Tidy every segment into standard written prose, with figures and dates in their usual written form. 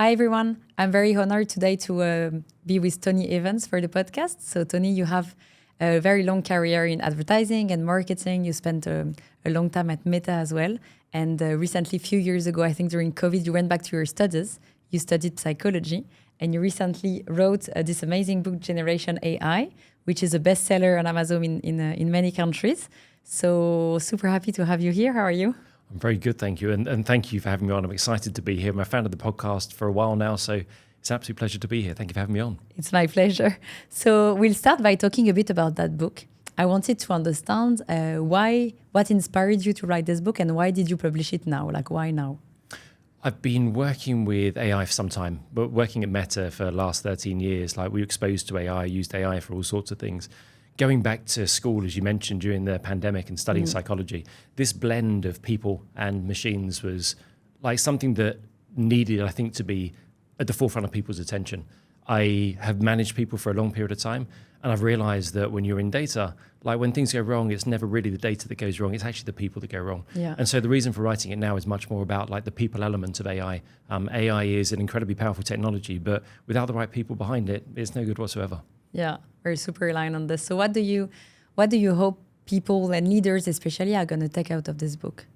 Hi, everyone. I'm very honored today to be with Tony Evans for the podcast. So, Tony, you have a very long career in advertising and marketing. You spent a long time at Meta as well. And recently, a few years ago, I think during COVID, you went back to your studies. You studied psychology. And you recently wrote this amazing book, Generation AI, which is a bestseller on Amazon in many countries. So, super happy to have you here. How are you? I'm very good, thank you. And thank you for having me on. I'm excited to be here. I'm a fan of the podcast for a while now, so it's an absolute pleasure to be here. Thank you for having me on. It's my pleasure. So we'll start by talking a bit about that book. I wanted to understand what inspired you to write this book and why did you publish it now? Like, why now? I've been working with AI for some time, but working at Meta for the last 13 years. Like, we were exposed to AI, used AI for all sorts of things. Going back to school, as you mentioned, during the pandemic and studying psychology, this blend of people and machines was like something that needed, I think, to be at the forefront of people's attention. I have managed people for a long period of time, and I've realized that when you're in data, like when things go wrong, it's never really the data that goes wrong, it's actually the people that go wrong. Yeah. And so the reason for writing it now is much more about like the people element of AI. AI is an incredibly powerful technology, but without the right people behind it, it's no good whatsoever. Yeah, we're super aligned on this. So what do you hope people and leaders especially are going to take out of this book?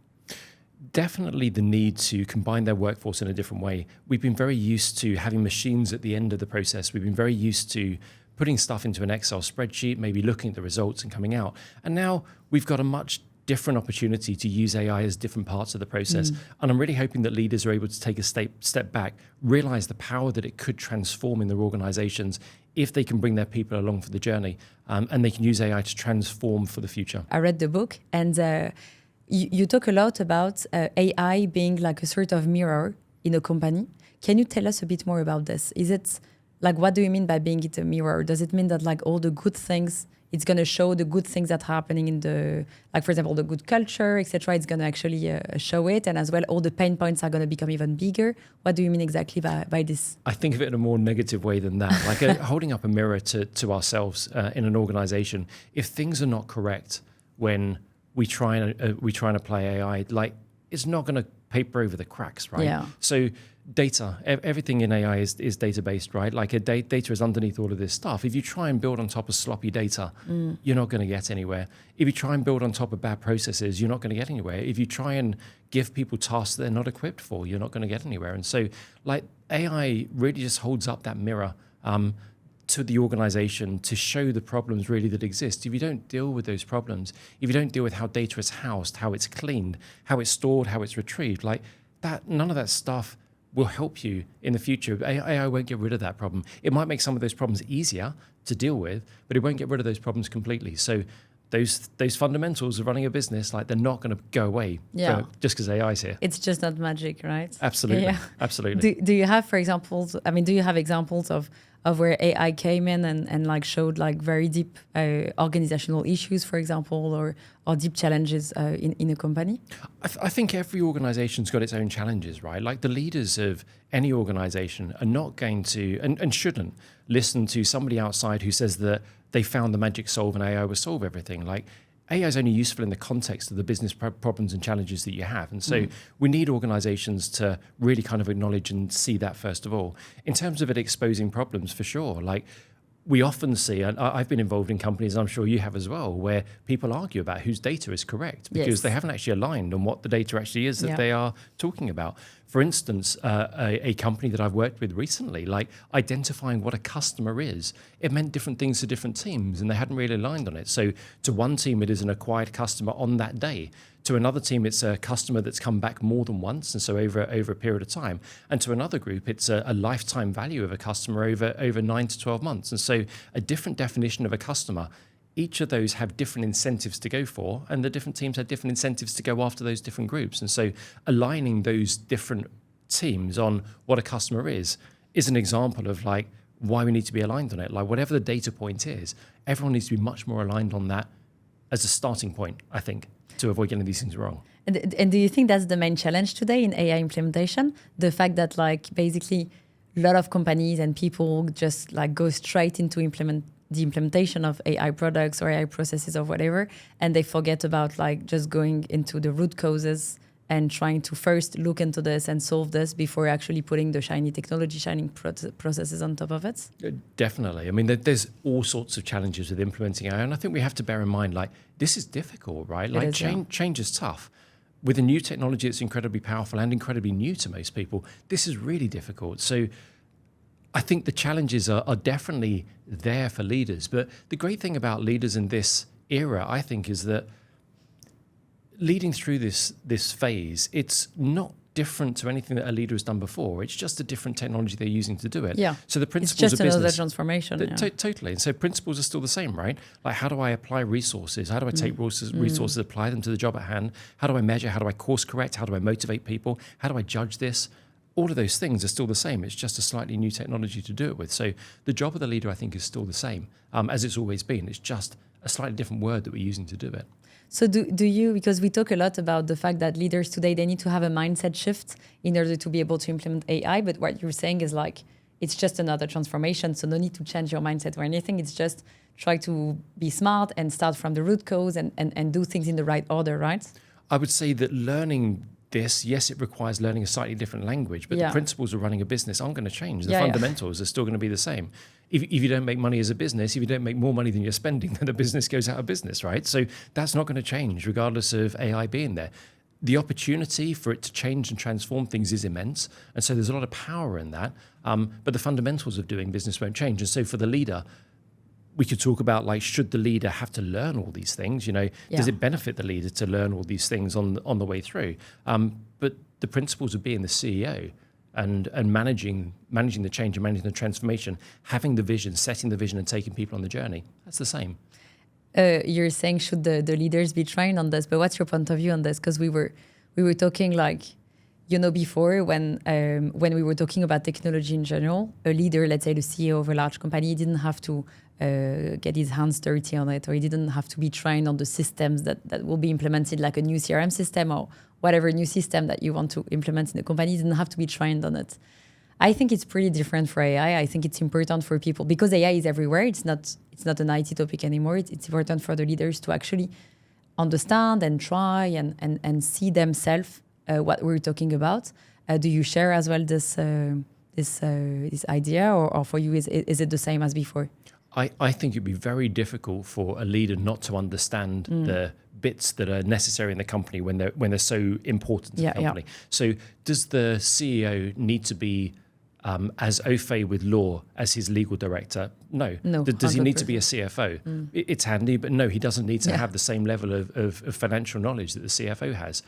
Definitely the need to combine their workforce in a different way. We've been very used to having machines at the end of the process. We've been very used to putting stuff into an Excel spreadsheet, maybe looking at the results and coming out. And now we've got a much different opportunity to use AI as different parts of the process. And I'm really hoping that leaders are able to take a step back, realize the power that it could transform in their organizations if they can bring their people along for the journey, and they can use AI to transform for the future. I read the book and you talk a lot about AI being like a sort of mirror in a company. Can you tell us a bit more about this? Is it like, what do you mean by being it a mirror? Does it mean that like all the good things, it's going to show the good things that are happening in the, like for example, the good culture, etc. It's going to actually show it, and as well, all the pain points are going to become even bigger. What do you mean exactly by this? I think of it in a more negative way than that, like holding up a mirror to ourselves in an organization. If things are not correct when we try and apply AI, like it's not going to paper over the cracks, right? Yeah. So data, everything in AI is data-based, right? Like data is underneath all of this stuff. If you try and build on top of sloppy data, you're not going to get anywhere. If you try and build on top of bad processes, you're not going to get anywhere. If you try and give people tasks that they're not equipped for, you're not going to get anywhere. And so like AI really just holds up that mirror to the organization to show the problems really that exist. If you don't deal with those problems, if you don't deal with how data is housed, how it's cleaned, how it's stored, how it's retrieved, like that, none of that stuff will help you in the future. AI won't get rid of that problem. It might make some of those problems easier to deal with, but it won't get rid of those problems completely. So those fundamentals of running a business, like they're not going to go away just because AI is here. It's just not magic, right? Absolutely, absolutely. Do you have, for example, do you have examples of where AI came in and like showed like very deep organizational issues, for example, or deep challenges in a company? I think every organization's got its own challenges, right? Like the leaders of any organization are not going to, and shouldn't, listen to somebody outside who says that they found the magic solve and AI will solve everything. Like AI is only useful in the context of the business problems and challenges that you have. And so we need organizations to really kind of acknowledge and see that first of all. In terms of it exposing problems, for sure, like we often see, and I've been involved in companies, I'm sure you have as well, where people argue about whose data is correct because they haven't actually aligned on what the data actually is that they are talking about. For instance, a company that I've worked with recently, like identifying what a customer is, it meant different things to different teams and they hadn't really aligned on it. So to one team, it is an acquired customer on that day. To another team, it's a customer that's come back more than once, and so over a period of time. And to another group, it's a lifetime value of a customer over 9 to 12 months. And so a different definition of a customer. Each of those have different incentives to go for, and the different teams have different incentives to go after those different groups. And so aligning those different teams on what a customer is an example of like why we need to be aligned on it. Like whatever the data point is, everyone needs to be much more aligned on that as a starting point, I think, to avoid getting these things wrong. And do you think that's the main challenge today in AI implementation? The fact that like basically a lot of companies and people just like go straight into the implementation of AI products or AI processes or whatever, and they forget about like just going into the root causes and trying to first look into this and solve this before actually putting the shiny technology, processes on top of it? Definitely. I mean, there's all sorts of challenges with implementing AI, and I think we have to bear in mind, like, this is difficult, right? Like, change is tough. With a new technology that's incredibly powerful and incredibly new to most people, this is really difficult. So I think the challenges are definitely there for leaders. But the great thing about leaders in this era, I think, is that leading through this phase, it's not different to anything that a leader has done before. It's just a different technology they're using to do it. Yeah. So the principles it's just of business, another transformation. Totally. And so principles are still the same, right? Like, how do I apply resources? How do I take resources, apply them to the job at hand? How do I measure? How do I course correct? How do I motivate people? How do I judge this? All of those things are still the same. It's just a slightly new technology to do it with. So the job of the leader, I think, is still the same as it's always been. It's just a slightly different word that we're using to do it. So do you, because we talk a lot about the fact that leaders today, they need to have a mindset shift in order to be able to implement AI. But what you're saying is like, it's just another transformation. So no need to change your mindset or anything. It's just try to be smart and start from the root cause and do things in the right order, right? I would say that learning this, yes, it requires learning a slightly different language, but the principles of running a business aren't going to change. The fundamentals are still going to be the same. If you don't make money as a business, if you don't make more money than you're spending, then the business goes out of business, right? So that's not going to change regardless of AI being there. The opportunity for it to change and transform things is immense. And so there's a lot of power in that. But the fundamentals of doing business won't change. And so for the leader, we could talk about, like, should the leader have to learn all these things? You know, does it benefit the leader to learn all these things on the way through? But the principles of being the CEO and managing the change and managing the transformation, having the vision, setting the vision and taking people on the journey, that's the same. You're saying should the leaders be trained on this, but what's your point of view on this? Because we were talking, like, you know, before when we were talking about technology in general, a leader, let's say the CEO of a large company, didn't have to get his hands dirty on it, or he didn't have to be trained on the systems that will be implemented, like a new CRM system or whatever new system that you want to implement in the company. Didn't have to be trained on it. I think it's pretty different for AI. I think it's important for people, because AI is everywhere. It's not an IT topic anymore. It's important for the leaders to actually understand and try and see themselves what we're talking about. Do you share as well this idea, or for you is it the same as before? I think it'd be very difficult for a leader not to understand the bits that are necessary in the company when they're so important to the company. So does the CEO need to be as au fait with law as his legal director? No. Does he need to be a CFO? It's handy, but no, he doesn't need to have the same level of financial knowledge that the CFO has.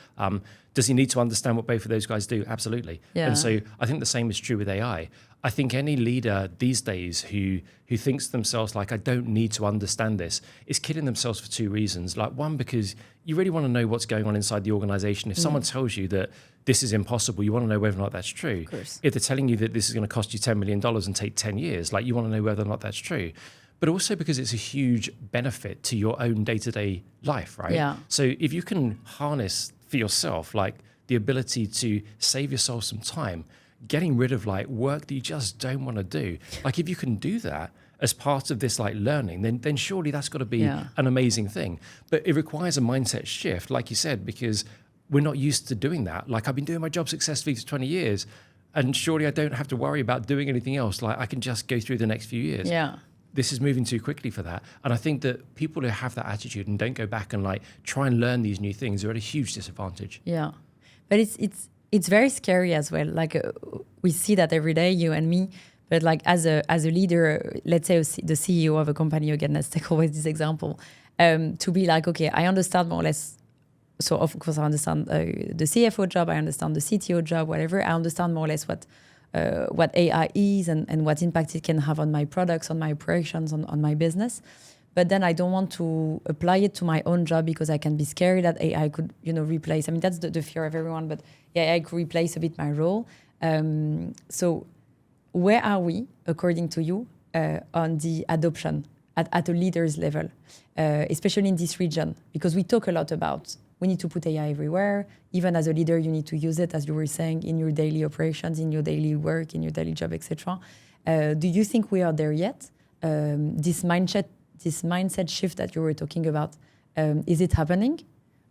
Does he need to understand what both of those guys do? Absolutely. And so I think the same is true with AI. I think any leader these days who thinks to themselves, like, I don't need to understand this, is kidding themselves for two reasons. Like, one, because you really want to know what's going on inside the organization. If someone tells you that this is impossible, you want to know whether or not that's true. Of course. If they're telling you that this is going to cost you $10 million and take 10 years, like, you want to know whether or not that's true. But also because it's a huge benefit to your own day-to-day life, right? Yeah. So if you can harness for yourself, like, the ability to save yourself some time, getting rid of, like, work that you just don't want to do. Like, if you can do that as part of this, like, learning, then surely that's got to be an amazing thing. But it requires a mindset shift, like you said, because we're not used to doing that. Like, I've been doing my job successfully for 20 years, and surely I don't have to worry about doing anything else. Like, I can just go through the next few years. Yeah. This is moving too quickly for that. And I think that people who have that attitude and don't go back and, like, try and learn these new things are at a huge disadvantage. Yeah. But it's very scary as well. Like, we see that every day, you and me. But, like, as a leader, let's say the CEO of a company, again, let's take always this example, to be like, okay, I understand more or less. So of course I understand the CFO job, I understand the CTO job, whatever. I understand more or less what AI is and what impact it can have on my products, on my operations, on my business. But then I don't want to apply it to my own job because I can be scared that AI could, replace. I mean, that's the fear of everyone, but AI could replace a bit my role. So where are we, according to you, on the adoption at a leader's level, especially in this region? Because we talk a lot about we need to put AI everywhere. Even as a leader, you need to use it, as you were saying, in your daily operations, in your daily work, in your daily job, etc. Do you think we are there yet? This mindset shift that you were talking about, is it happening?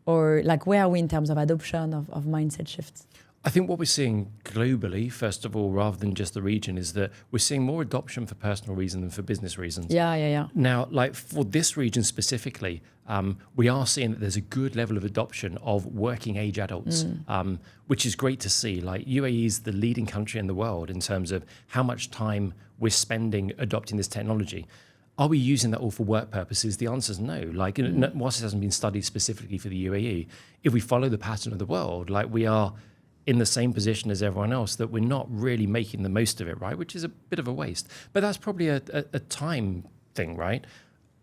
Or like where are we in terms of adoption of mindset shifts? I think what we're seeing globally, first of all, rather than just the region, is that we're seeing more adoption for personal reasons than for business reasons. Yeah. Now, like for this region specifically, we are seeing that there's a good level of adoption of working age adults, which is great to see. Like UAE is the leading country in the world in terms of how much time we're spending adopting this technology. Are we using that all for work purposes? The answer is no. Like, whilst it hasn't been studied specifically for the UAE, if we follow the pattern of the world, like we are in the same position as everyone else, that we're not really making the most of it, right? Which is a bit of a waste. But that's probably a time thing, right?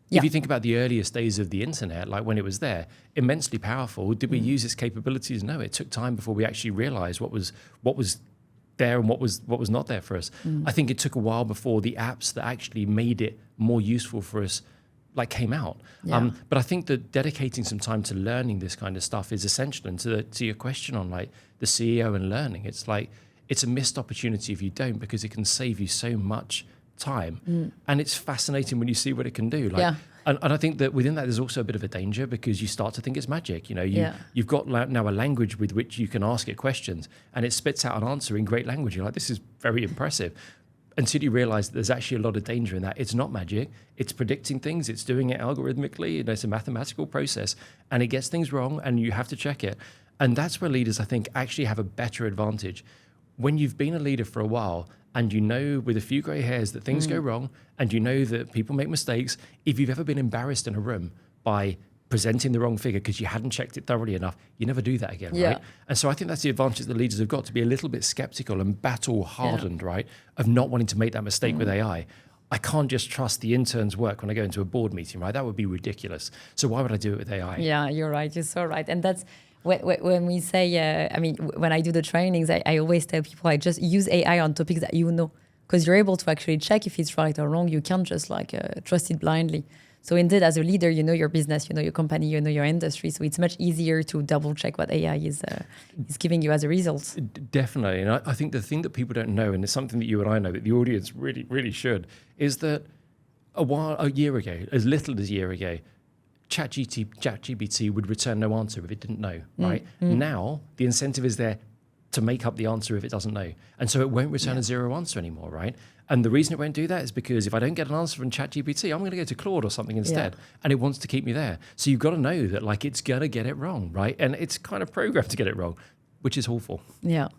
Yeah. If you think about the earliest days of the internet, like when it was there, immensely powerful. Did we use its capabilities? No, it took time before we actually realized what was there and what was not there for us. I think it took a while before the apps that actually made it more useful for us like came out. But I think that dedicating some time to learning this kind of stuff is essential. And to your question on like the CEO and learning, it's like it's a missed opportunity if you don't, because it can save you so much time. And it's fascinating when you see what it can do. Like, and I think that within that there's also a bit of a danger, because you start to think it's magic. You know, you've got now a language with which you can ask it questions, and it spits out an answer in great language. You're like, this is very impressive. Until you realize that there's actually a lot of danger in that. It's not magic. It's predicting things. It's doing it algorithmically. You know, it's a mathematical process, and it gets things wrong, and you have to check it. And that's where leaders, I think, actually have a better advantage. When you've been a leader for a while, and you know with a few grey hairs that things go wrong, and you know that people make mistakes, if you've ever been embarrassed in a room by presenting the wrong figure because you hadn't checked it thoroughly enough, you never do that again, right? And so I think that's the advantage that leaders have got, to be a little bit skeptical and battle hardened, right? Of not wanting to make that mistake with AI. I can't just trust the intern's work when I go into a board meeting, right? That would be ridiculous. So why would I do it with AI? Yeah, you're right. You're so right. And that's when we say, I mean, when I do the trainings, I always tell people, I just use AI on topics that you know, because you're able to actually check if it's right or wrong. You can't just like trust it blindly. So indeed, as a leader, you know your business, you know your company, you know your industry. So it's much easier to double check what AI is giving you as a result. Definitely. And I think the thing that people don't know, and it's something that you and I know, that the audience really, really should, is that a year ago, as little as a year ago, ChatGPT would return no answer if it didn't know, right? Now, the incentive is there to make up the answer if it doesn't know. And so it won't return a zero answer anymore, right? And the reason it won't do that is because if I don't get an answer from ChatGPT, I'm going to go to Claude or something instead. And it wants to keep me there. So you've got to know that like it's going to get it wrong, right? And it's kind of programmed to get it wrong, which is awful. Yeah.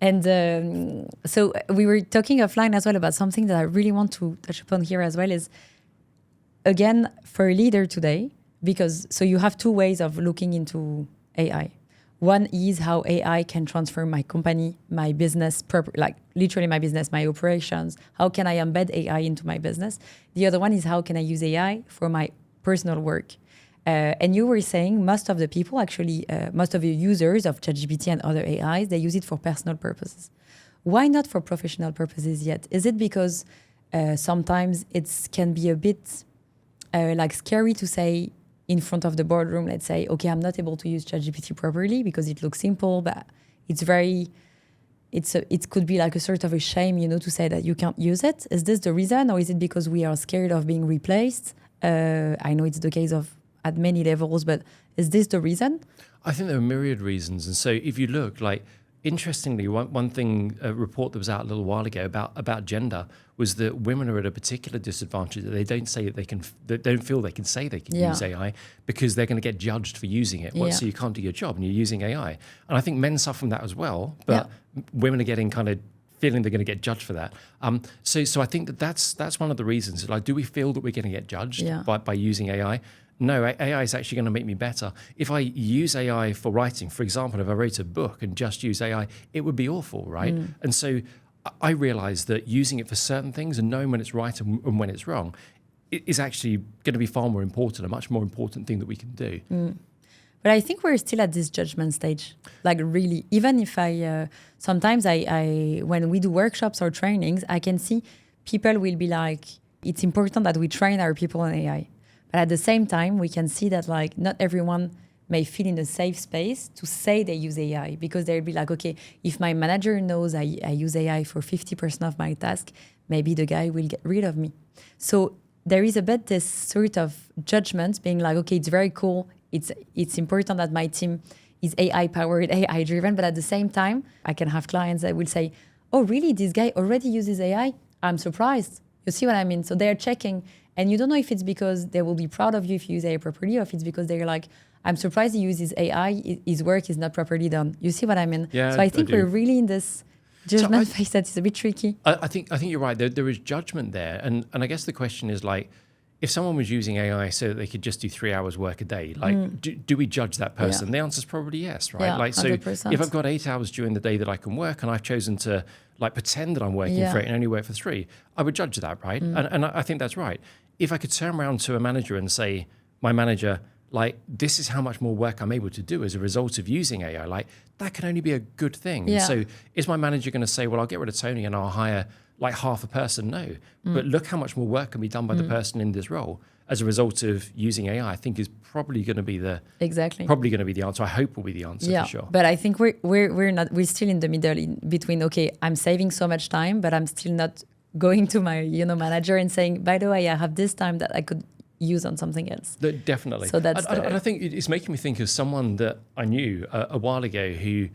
And so we were talking offline as well about something that I really want to touch upon here as well is, again, for a leader today, because so you have two ways of looking into AI. One is how AI can transform my company, my business, like literally my business, my operations. How can I embed AI into my business? The other one is how can I use AI for my personal work? And you were saying most of the people, actually, most of the users of ChatGPT and other AIs, they use it for personal purposes. Why not for professional purposes yet? Is it because sometimes it can be a bit like scary to say in front of the boardroom, let's say, okay, I'm not able to use ChatGPT properly because it looks simple, but it could be like a sort of a shame, you know, to say that you can't use it. Is this the reason, or is it because we are scared of being replaced? I know it's the case at many levels, but is this the reason? I think there are myriad reasons. And so if you look, like, interestingly, one thing, a report that was out a little while ago about gender was that women are at a particular disadvantage, that they don't say that they don't feel they can say they can use AI because they're going to get judged for using it. So you can't do your job and you're using AI. And I think men suffer from that as well, but women are getting kind of feeling they're going to get judged for that. So I think that's one of the reasons. Like, do we feel that we're going to get judged by using AI? No, AI is actually going to make me better. If I use AI for writing, for example, if I wrote a book and just use AI, it would be awful, right? And so I realized that using it for certain things and knowing when it's right and when it's wrong is actually going to be far more important, a much more important thing that we can do. But I think we're still at this judgment stage. Like really, even if sometimes when we do workshops or trainings, I can see people will be like, it's important that we train our people on AI. But at the same time, we can see that like not everyone may feel in a safe space to say they use AI, because they'll be like, okay, if my manager knows I use AI for 50% of my task, maybe the guy will get rid of me. So there is a bit this sort of judgment being like, okay, it's very cool it's important that my team is AI powered, AI driven, but at the same time, I can have clients that will say, oh, really, this guy already uses AI? I'm surprised. You see what I mean? So they're checking, and you don't know if it's because they will be proud of you if you use AI properly, or if it's because they're like, I'm surprised he uses AI, his work is not properly done. You see what I mean? Yeah, so I think we're really in this judgment phase that is a bit tricky. I think you're right. There is judgment there, and I guess the question is like, if someone was using AI so that they could just do 3 hours work a day, like do we judge that person? Yeah. The answer is probably yes, right? Yeah, like, so 100%. if I've got 8 hours during the day that I can work, and I've chosen to like pretend that I'm working for it and only work for 3, I would judge that, right? And I think that's right. If I could turn around to a manager and say, my manager, like, this is how much more work I'm able to do as a result of using AI, like, that can only be a good thing. Yeah. So is my manager going to say, well, I'll get rid of Tony and I'll hire like half a person? No. But look how much more work can be done by the person in this role as a result of using AI, I think is probably going to be the answer. I hope will be the answer for sure. But I think we're still in the middle between, okay, I'm saving so much time, but I'm still not going to my manager and saying, by the way, I have this time that I could use on something else. Definitely. So that's I think it's making me think of someone that I knew a while ago who,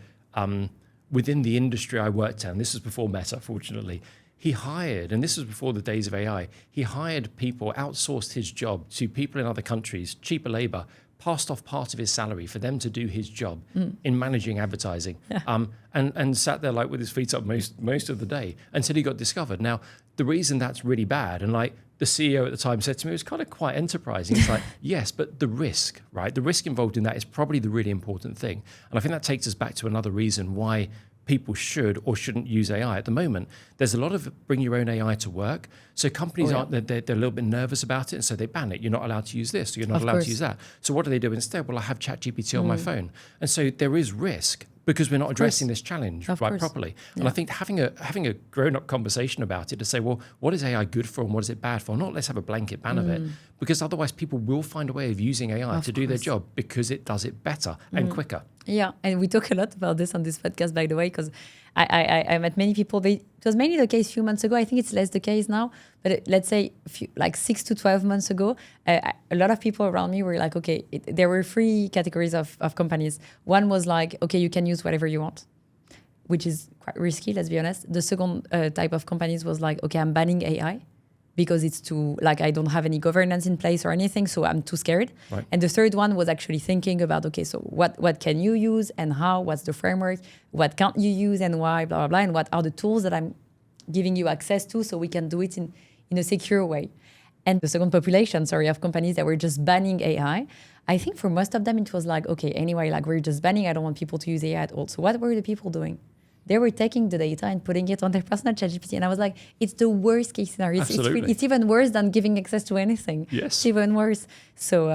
within the industry I worked in, this was before Meta, fortunately, he hired, and this was before the days of AI, he hired people, outsourced his job to people in other countries, cheaper labor, passed off part of his salary for them to do his job in managing advertising, and sat there like with his feet up most of the day until he got discovered. Now, the reason that's really bad, and like the CEO at the time said to me, it was kind of quite enterprising. It's like, yes, but the risk, right? The risk involved in that is probably the really important thing. And I think that takes us back to another reason why people should or shouldn't use AI at the moment. There's a lot of bring your own AI to work. So companies they're a little bit nervous about it, and so they ban it. You're not allowed to use this, or you're not allowed to use that. So what do they do instead? Well, I have ChatGPT on my phone. And so there is risk because we're not addressing this challenge properly. And I think having a grown-up conversation about it to say, well, what is AI good for and what is it bad for? Not let's have a blanket ban of it, because otherwise people will find a way of using AI to do their job because it does it better and quicker. Yeah, and we talk a lot about this on this podcast, by the way, because I met many people. It was mainly the case a few months ago. I think it's less the case now. But let's say like 6 to 12 months ago, a lot of people around me were like, okay, there were 3 categories of companies. One was like, okay, you can use whatever you want, which is quite risky, let's be honest. The second type of companies was like, okay, I'm banning AI because it's too, like, I don't have any governance in place or anything, so I'm too scared. Right. And the third one was actually thinking about, okay, so what can you use and how, what's the framework, what can't you use and why, blah, blah, blah, and what are the tools that I'm giving you access to so we can do it in a secure way. And the second population, of companies that were just banning AI, I think for most of them it was like, okay, anyway, like we're just banning, I don't want people to use AI at all. So what were the people doing? They were taking the data and putting it on their personal ChatGPT. And I was like, it's the worst case scenario. It's even worse than giving access to anything. Yes. It's even worse. So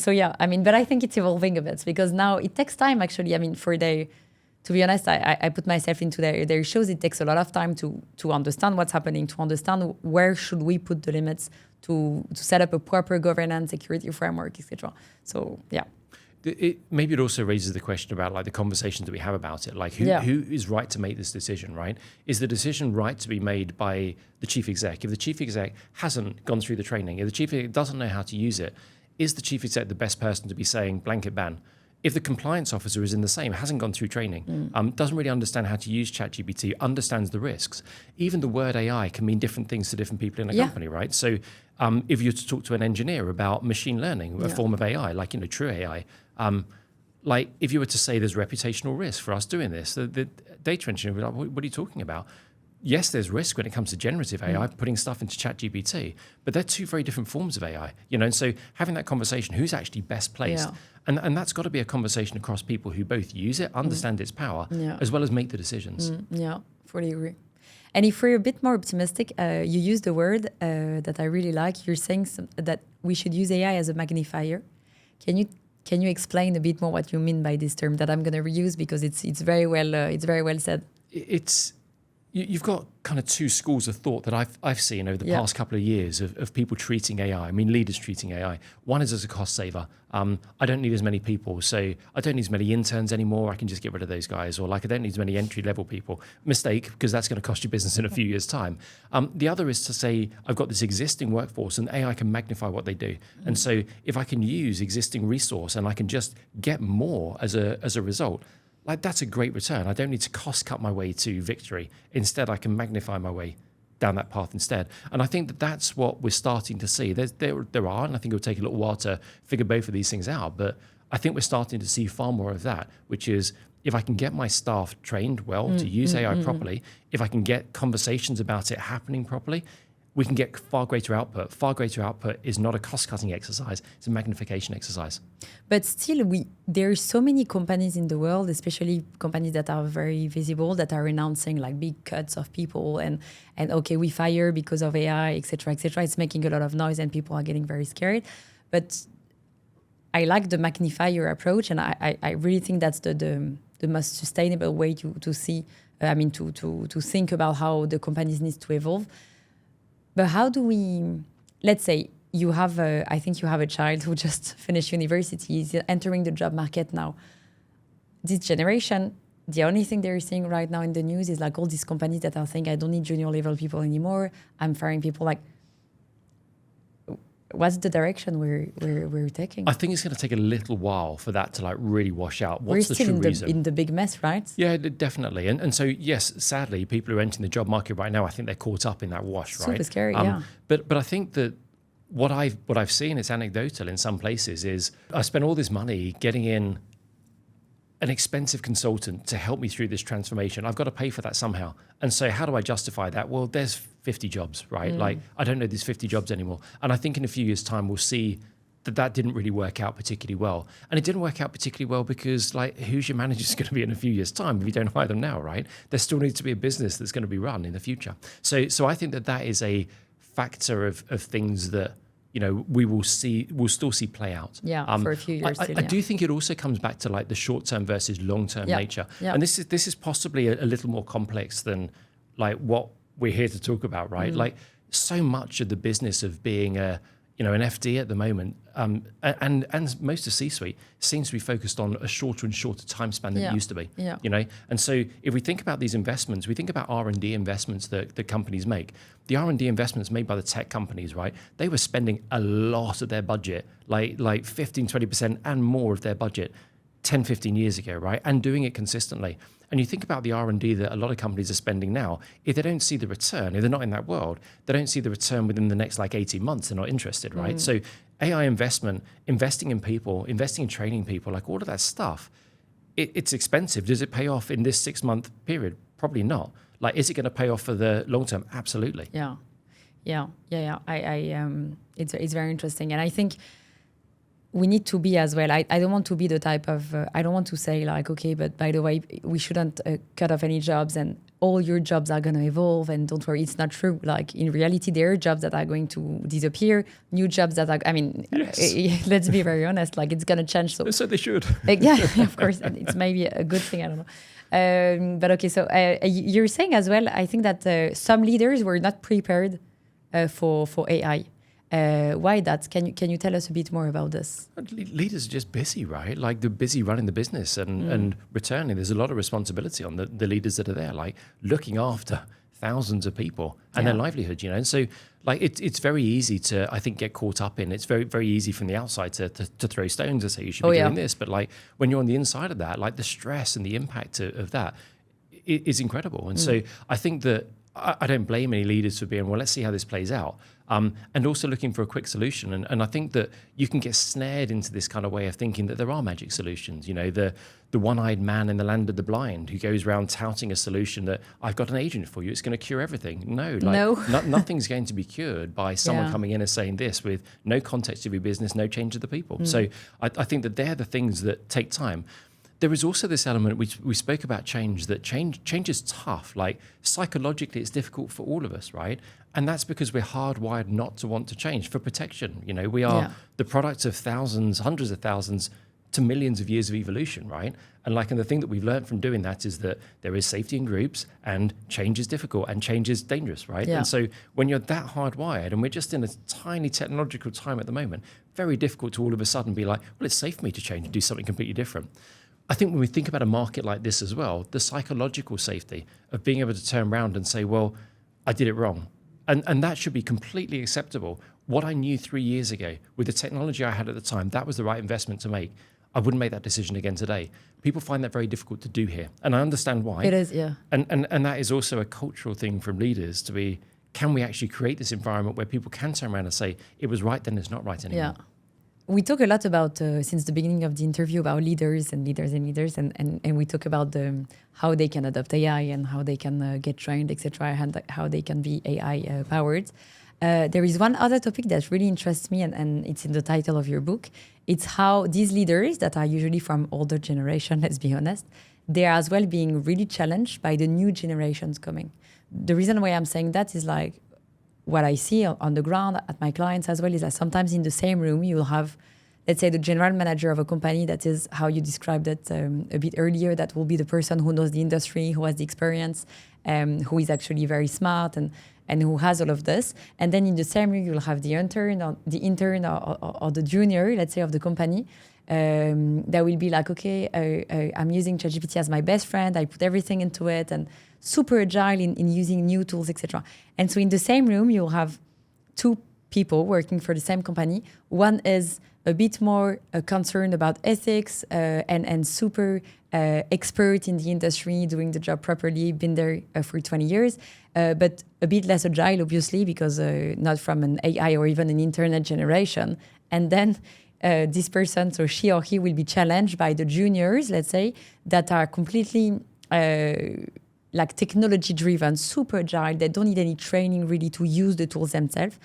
yeah, I mean, but I think it's evolving a bit because now it takes time actually. I mean, to be honest, I put myself into their shoes. It takes a lot of time to understand what's happening, to understand where should we put the limits, to set up a proper governance, security framework, etc. So yeah. Maybe it also raises the question about like the conversations that we have about it. Like who is right to make this decision, right? Is the decision right to be made by the chief exec? If the chief exec hasn't gone through the training, if the chief exec doesn't know how to use it, is the chief exec the best person to be saying blanket ban? If the compliance officer is in the same, hasn't gone through training, doesn't really understand how to use ChatGPT, understands the risks, even the word AI can mean different things to different people in a company, right? So if you're to talk to an engineer about machine learning, a form of AI, like, true AI, like if you were to say there's reputational risk for us doing this, the data engineer would be like, what are you talking about? Yes, there's risk when it comes to generative AI, putting stuff into ChatGPT, but they're 2 very different forms of AI, and so having that conversation, who's actually best placed? And that's got to be a conversation across people who both use it, understand its power, as well as make the decisions. Yeah, fully agree. And if we're a bit more optimistic, you use the word that I really like. You're saying that we should use AI as a magnifier. Can you explain a bit more what you mean by this term that I'm going to reuse because it's very well said? you've got kind of two schools of thought that I've seen over the past couple of years of people treating AI. I mean, leaders treating AI. One is as a cost saver. I don't need as many people, so I don't need as many interns anymore. I can just get rid of those guys. Or like, I don't need as many entry level people. Mistake, because that's going to cost you business in a few years' time. The other is to say, I've got this existing workforce and AI can magnify what they do. And so if I can use existing resource and I can just get more as a result, like, that's a great return. I don't need to cost cut my way to victory. Instead, I can magnify my way down that path instead. And I think that that's what we're starting to see. There are, and I think it'll take a little while to figure both of these things out, but I think we're starting to see far more of that, which is if I can get my staff trained well to use AI properly, if I can get conversations about it happening properly, we can get far greater output. Far greater output is not a cost-cutting exercise, it's a magnification exercise. But still, there are so many companies in the world, especially companies that are very visible, that are announcing like big cuts of people and okay, we fire because of AI, et cetera, et cetera. It's making a lot of noise and people are getting very scared. But I like the magnifier approach, and I really think that's the most sustainable way to see, to think about how the companies need to evolve. But how do we, let's say I think you have a child who just finished university, is entering the job market now. This generation, the only thing they're seeing right now in the news is like all these companies that are saying, I don't need junior level people anymore. I'm firing people. Like, what's the direction we're taking? I think it's going to take a little while for that to like really wash out. What's we're the true reason? In the big mess, right? Yeah, definitely. And so, yes, sadly, people who are entering the job market right now, I think they're caught up in that wash, right? Super scary, yeah. But I think that what I've seen, it's anecdotal in some places, is I spent all this money getting in an expensive consultant to help me through this transformation. I've got to pay for that somehow. And so how do I justify that? Well, there's 50 jobs, right? Like, I don't know there's 50 jobs anymore. And I think in a few years' time, we'll see that didn't really work out particularly well. And it didn't work out particularly well because, like, who's your manager going to be in a few years' time if you don't hire them now, right? There still needs to be a business that's going to be run in the future. So I think that is a factor of things that, you know, we'll still see play out. Yeah, for a few years still, I do think it also comes back to like the short-term versus long-term nature. Yeah. And this is possibly a little more complex than like what we're here to talk about, right? Like, so much of the business of being an FD at the moment, and most of C-suite seems to be focused on a shorter and shorter time span than it used to be. Yeah. You know, and so if we think about these investments, we think about R&D investments that companies make. The R&D investments made by the tech companies, right? They were spending a lot of their budget, like 15, 20% and more of their budget 10, 15 years ago, right? And doing it consistently. And you think about the R&D that a lot of companies are spending now, if they don't see the return, if they're not in that world, they don't see the return within the next like 18 months, they're not interested, right? So AI investment, investing in people, investing in training people, like all of that stuff, it's expensive. Does it pay off in this 6-month period? Probably not. Like, is it going to pay off for the long term? Absolutely. Yeah. It's very interesting. And I think we need to be as well. I don't want to be the type of, I don't want to say like, okay, but by the way, we shouldn't cut off any jobs and all your jobs are going to evolve, and don't worry, it's not true. Like, in reality, there are jobs that are going to disappear, new jobs that are, yes. Let's be very honest, like, it's going to change. So they should. Yeah, of course. And it's maybe a good thing, I don't know. But okay, so you're saying as well, I think that some leaders were not prepared for AI. Why that? Can you tell us a bit more about this? Leaders are just busy, right? Like, they're busy running the business and returning. There's a lot of responsibility on the leaders that are there, like looking after thousands of people and their livelihood, you know. And so, like, it's very easy to, I think, get caught up in. It's very, very easy from the outside to throw stones and say you should be doing this. But like, when you're on the inside of that, like, the stress and the impact of that is incredible. And so I think that I don't blame any leaders for being, well, let's see how this plays out. And also looking for a quick solution. And I think that you can get snared into this kind of way of thinking that there are magic solutions. You know, the one-eyed man in the land of the blind who goes around touting a solution that I've got an agent for you, it's going to cure everything. No. Nothing's going to be cured by someone coming in and saying this with no context of your business, no change of the people. So I think that they're the things that take time. There is also this element, we spoke about change, that change is tough. Like, psychologically, it's difficult for all of us, right? And that's because we're hardwired not to want to change for protection. You know, we are the product of thousands, hundreds of thousands, to millions of years of evolution, right? And the thing that we've learned from doing that is that there is safety in groups and change is difficult and change is dangerous, right? Yeah. And so when you're that hardwired, and we're just in a tiny technological time at the moment, very difficult to all of a sudden be like, well, it's safe for me to change and do something completely different. I think when we think about a market like this as well, the psychological safety of being able to turn around and say, well, I did it wrong. And that should be completely acceptable. What I knew 3 years ago with the technology I had at the time, that was the right investment to make. I wouldn't make that decision again today. People find that very difficult to do here. And I understand why. It is, yeah. And that is also a cultural thing from leaders to be, can we actually create this environment where people can turn around and say, it was right then, it's not right anymore. Yeah. We talk a lot about, since the beginning of the interview, about leaders. And we talk about how they can adopt AI and how they can get trained, etc., and how they can be AI powered. There is one other topic that really interests me, and it's in the title of your book. It's how these leaders that are usually from older generation, let's be honest, they are as well being really challenged by the new generations coming. The reason why I'm saying that is like, what I see on the ground at my clients as well is that sometimes in the same room you will have, let's say, the general manager of a company, that is how you described it a bit earlier, that will be the person who knows the industry, who has the experience, who is actually very smart and who has all of this. And then in the same room, you'll have the intern or the junior, let's say, of the company, that will be like, okay, I'm using ChatGPT as my best friend. I put everything into it and super agile in using new tools, etc. And so in the same room, you'll have two people working for the same company. One is a bit more concerned about ethics and super expert in the industry, doing the job properly, been there for 20 years, but a bit less agile, obviously, because not from an AI or even an internet generation. And then this person, so she or he, will be challenged by the juniors, let's say, that are completely like technology driven, super agile. They don't need any training really to use the tools themselves,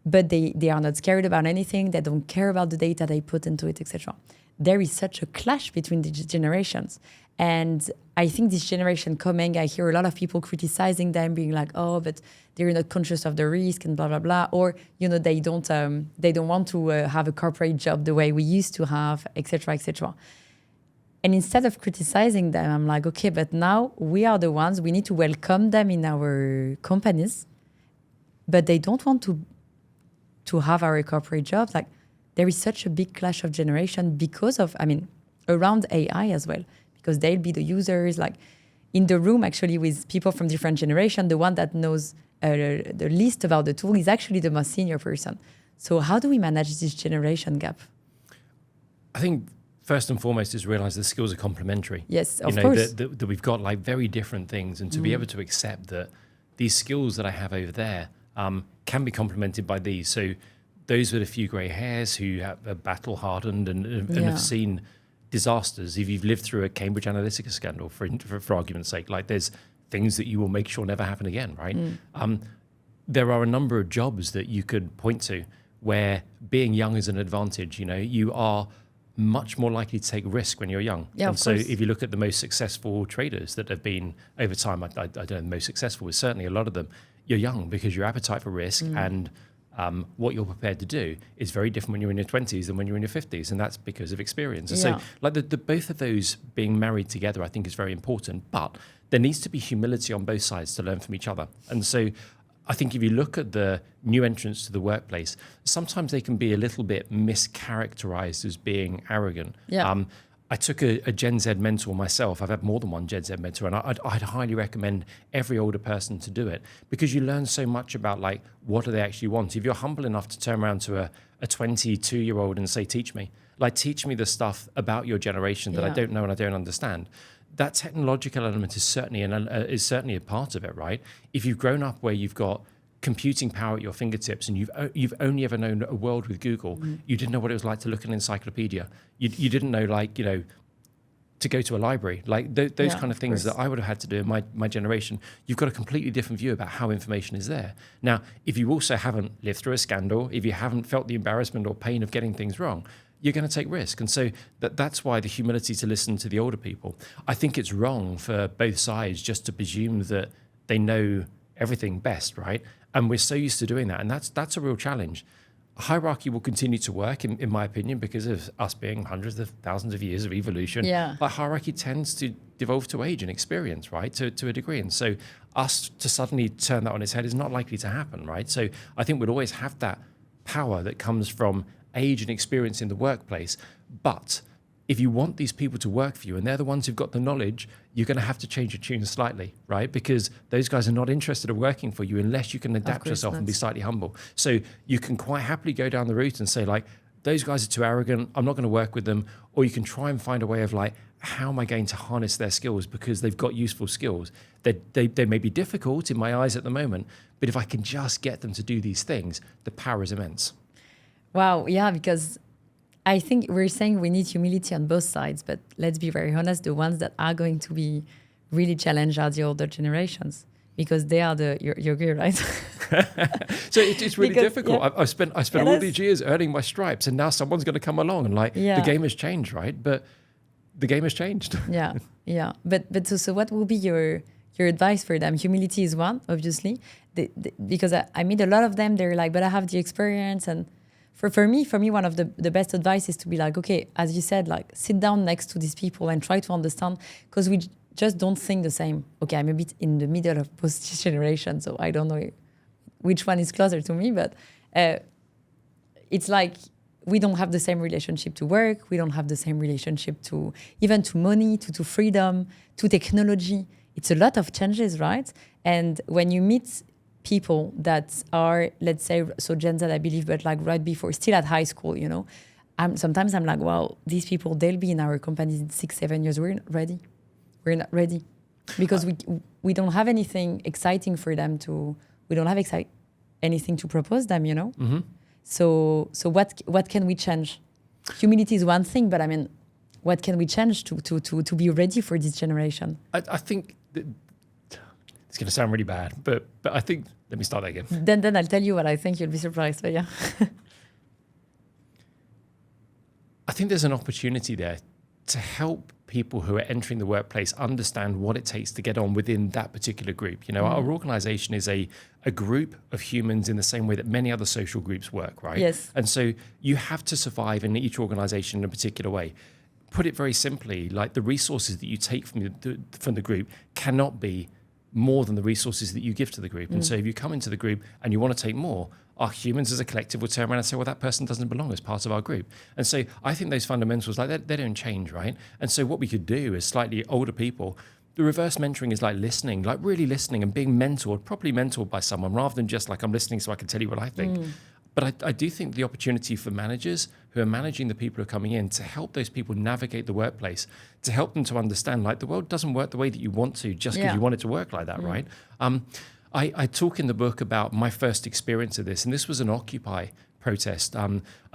but they are not scared about anything. They don't care about the data they put into it, etc. There is such a clash between the generations. And I think this generation coming, I hear a lot of people criticizing them, being like, oh, but they're not conscious of the risk and blah, blah, blah. Or, they don't want to have a corporate job the way we used to have, etc., etc. And instead of criticizing them, I'm like, okay, but now we are the ones, we need to welcome them in our companies, but they don't want to have our corporate jobs. Like, there is such a big clash of generation because of, around AI as well, because they'll be the users, like in the room actually with people from different generations, the one that knows the least about the tool is actually the most senior person. So how do we manage this generation gap? I think first and foremost is realize the skills are complementary. Yes, of course. That we've got like very different things, and to be able to accept that these skills that I have over there can be complemented by these. So those with a few grey hairs who have battle hardened and have seen disasters. If you've lived through a Cambridge Analytica scandal, for argument's sake, like there's things that you will make sure never happen again, right? There are a number of jobs that you could point to where being young is an advantage. You are much more likely to take risk when you're young. Yeah, and of so course. if you look at the most successful traders that have been over time, I don't know the most successful, but certainly a lot of them, you're young because your appetite for risk and what you're prepared to do is very different when you're in your 20s than when you're in your 50s, and that's because of experience. And so like the both of those being married together, I think is very important, but there needs to be humility on both sides to learn from each other. And so I think if you look at the new entrants to the workplace, sometimes they can be a little bit mischaracterized as being arrogant. Yeah. I took a Gen Z mentor myself. I've had more than one Gen Z mentor, and I'd highly recommend every older person to do it, because you learn so much about like what do they actually want. If you're humble enough to turn around to a 22-year-old and say, teach me the stuff about your generation that I don't know and I don't understand. That technological element is certainly a part of it, right? If you've grown up where you've got computing power at your fingertips and you've only ever known a world with Google, you didn't know what it was like to look at an encyclopedia. You didn't know, like, to go to a library, like those kind of things that I would have had to do in my generation. You've got a completely different view about how information is there. Now, if you also haven't lived through a scandal, if you haven't felt the embarrassment or pain of getting things wrong, you're going to take risk. And so that's why the humility to listen to the older people. I think it's wrong for both sides just to presume that they know everything best, right? And we're so used to doing that. And that's a real challenge. hierarchy will continue to work, in my opinion, because of us being hundreds of thousands of years of evolution. Yeah. But hierarchy tends to devolve to age and experience, right, to a degree. And so us to suddenly turn that on its head is not likely to happen, right? So I think we'd always have that power that comes from age and experience in the workplace. But if you want these people to work for you and they're the ones who've got the knowledge, you're going to have to change your tune slightly, right? Because those guys are not interested in working for you unless you can adapt yourself and be slightly humble. So you can quite happily go down the route and say, like, those guys are too arrogant, I'm not going to work with them. Or you can try and find a way of, like, how am I going to harness their skills because they've got useful skills? They may be difficult in my eyes at the moment, but if I can just get them to do these things, the power is immense. Wow, yeah, because I think we're saying we need humility on both sides, but let's be very honest, the ones that are going to be really challenged are the older generations because they are you're good, right? So it's really difficult. Yeah. I spent all these years earning my stripes and now someone's going to come along and the game has changed, right? But the game has changed. Yeah. But so what will be your advice for them? Humility is one, obviously, because I meet a lot of them, they're like, but I have the experience. And for me, one of the best advice is to be like, okay, as you said, like sit down next to these people and try to understand, because we just don't think the same. Okay, I'm a bit in the middle of both generations, so I don't know which one is closer to me, but it's like we don't have the same relationship to work. We don't have the same relationship to even to money, to freedom, to technology. It's a lot of changes, right? And when you meet people that are, let's say, so Gen Z, I believe, but like right before, still at high school, you know, sometimes I'm like, wow, these people, they'll be in our companies in 6-7 years. We're not ready. We're not ready because we don't have anything exciting for them we don't have anything to propose them, you know? Mm-hmm. So what can we change? Humility is one thing, but I mean, what can we change to be ready for this generation? I think that it's going to sound really bad, but I think, let me start that again. Then I'll tell you what I think. You'll be surprised, but yeah. I think there's an opportunity there to help people who are entering the workplace understand what it takes to get on within that particular group. You know, our organization is a group of humans in the same way that many other social groups work, right? Yes. And so you have to survive in each organization in a particular way. Put it very simply, like the resources that you take from the group cannot be more than the resources that you give to the group. And so if you come into the group and you want to take more, our humans as a collective will turn around and say, well, that person doesn't belong as part of our group. And so I think those fundamentals, like they don't change, right? And so what we could do is slightly older people, the reverse mentoring is like listening, like really listening and being mentored, properly mentored by someone rather than just like I'm listening so I can tell you what I think. But I do think the opportunity for managers who are managing the people who are coming in to help those people navigate the workplace, to help them to understand like the world doesn't work the way that you want to just because you want it to work like that, right? I talk in the book about my first experience of this, and this was an Occupy protest. I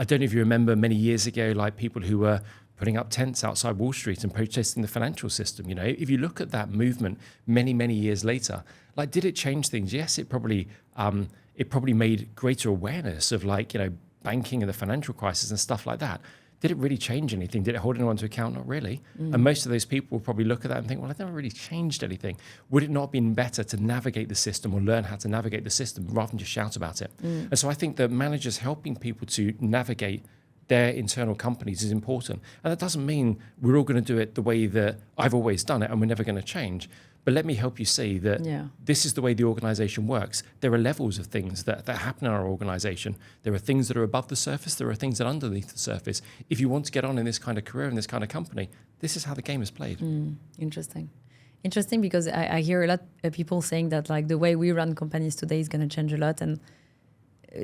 don't know if you remember many years ago, like people who were putting up tents outside Wall Street and protesting the financial system. You know, if you look at that movement many, many years later, like, did it change things? Yes, it probably made greater awareness of, like, you know, banking and the financial crisis and stuff like that. Did it really change anything? Did it hold anyone to account? Not really. And most of those people will probably look at that and think, well, I've never really changed anything. Would it not have been better to navigate the system or learn how to navigate the system rather than just shout about it? And so I think that managers helping people to navigate their internal companies is important. And that doesn't mean we're all going to do it the way that I've always done it and we're never going to change. But let me help you see that this is the way the organization works. There are levels of things that happen in our organization. There are things that are above the surface. There are things that are underneath the surface. If you want to get on in this kind of career, in this kind of company, this is how the game is played. Interesting. Interesting, because I hear a lot of people saying that, like, the way we run companies today is going to change a lot. And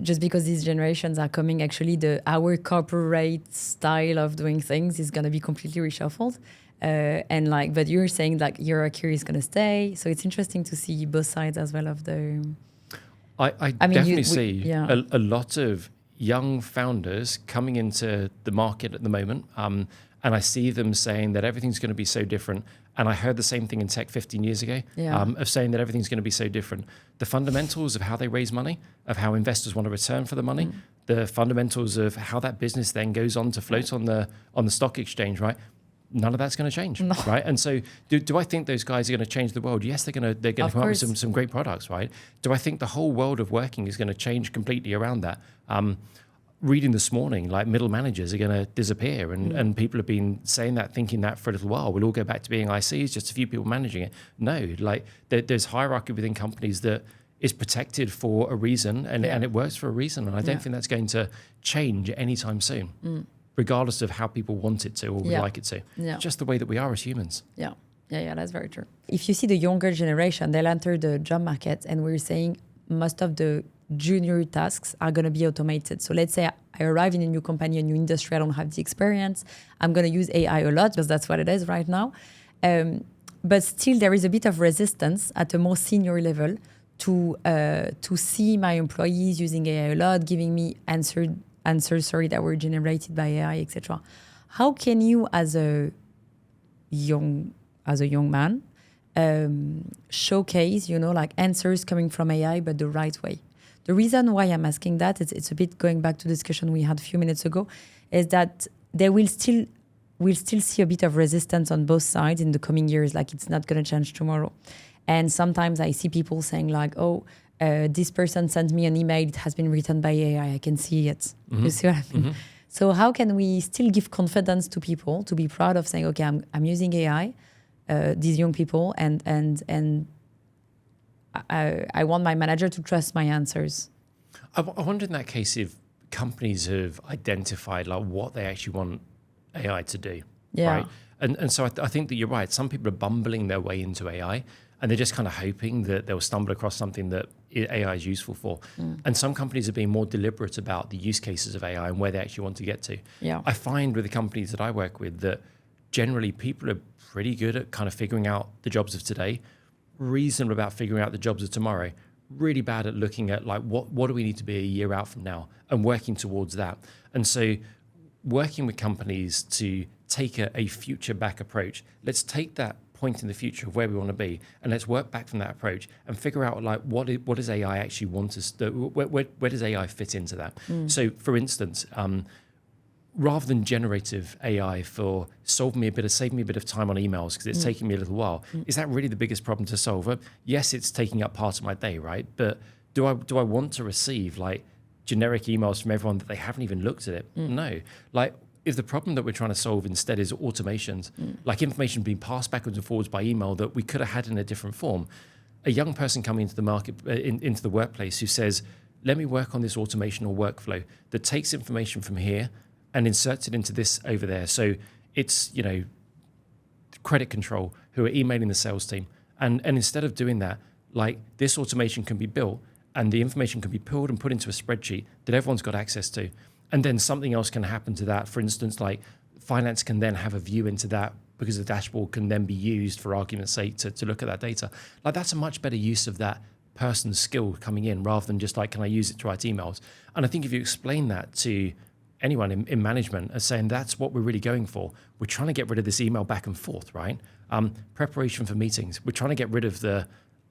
just because these generations are coming, actually, our corporate style of doing things is going to be completely reshuffled. And like, but you're saying like hierarchy is going to stay, so it's interesting to see both sides as well of the. I mean, definitely see a lot of young founders coming into the market at the moment, and I see them saying that everything's going to be so different. And I heard the same thing in tech 15 years ago, of saying that everything's going to be so different. The fundamentals of how they raise money, of how investors want to return for the money, the fundamentals of how that business then goes on to float on the stock exchange, right? None of that's going to change, right? And so, do I think those guys are going to change the world? Yes, they're going to come up with some great products, right? Do I think the whole world of working is going to change completely around that? reading this morning, like middle managers are going to disappear, and people have been saying that, thinking that for a little while. We'll all go back to being ICs, just a few people managing it. No, like there's hierarchy within companies that is protected for a reason, and it works for a reason. And I don't think that's going to change anytime soon, regardless of how people want it to or would like it to. It's just the way that we are as humans. Yeah, that's very true. If you see the younger generation, they'll enter the job market, and we're saying most of the junior tasks are going to be automated. So let's say I arrive in a new company, a new industry, I don't have the experience. I'm going to use AI a lot because that's what it is right now. But still, there is a bit of resistance at a more senior level to see my employees using AI a lot, giving me answers that were generated by AI, etc. How can you, as a young man, showcase, like answers coming from AI, but the right way? The reason why I'm asking that, it's a bit going back to the discussion we had a few minutes ago, is that we'll still see a bit of resistance on both sides in the coming years. Like, it's not going to change tomorrow. And sometimes I see people saying like, this person sent me an email, it has been written by AI, I can see it. You see what I mean? So how can we still give confidence to people to be proud of saying, okay, I'm using AI, these young people, and I want my manager to trust my answers. I wonder in that case if companies have identified like what they actually want AI to do, right? And so I think that you're right. Some people are bumbling their way into AI, and they're just kind of hoping that they'll stumble across something that AI is useful for. And some companies are being more deliberate about the use cases of AI and where they actually want to get to. I find with the companies that I work with that generally people are pretty good at kind of figuring out the jobs of today, reasonable about figuring out the jobs of tomorrow, really bad at looking at like what do we need to be a year out from now and working towards that. And so working with companies to take a future back approach, let's take that point in the future of where we want to be and let's work back from that approach and figure out like what does AI actually want us to, where does AI fit into that? So for instance, rather than generative AI for saving me a bit of time on emails because it's taking me a little while, is that really the biggest problem to solve? Yes, it's taking up part of my day, right? But do I want to receive like generic emails from everyone that they haven't even looked at it? No. Like, if the problem that we're trying to solve instead is automations, like information being passed backwards and forwards by email that we could have had in a different form, a young person coming into the market, into the workplace who says, let me work on this automation or workflow that takes information from here and inserts it into this over there. So it's, credit control who are emailing the sales team. And instead of doing that, like this automation can be built and the information can be pulled and put into a spreadsheet that everyone's got access to. And then something else can happen to that. For instance, like finance can then have a view into that because the dashboard can then be used for argument's sake to look at that data. Like that's a much better use of that person's skill coming in rather than just like, can I use it to write emails? And I think if you explain that to anyone in management as saying that's what we're really going for, we're trying to get rid of this email back and forth, right? Preparation for meetings. We're trying to get rid of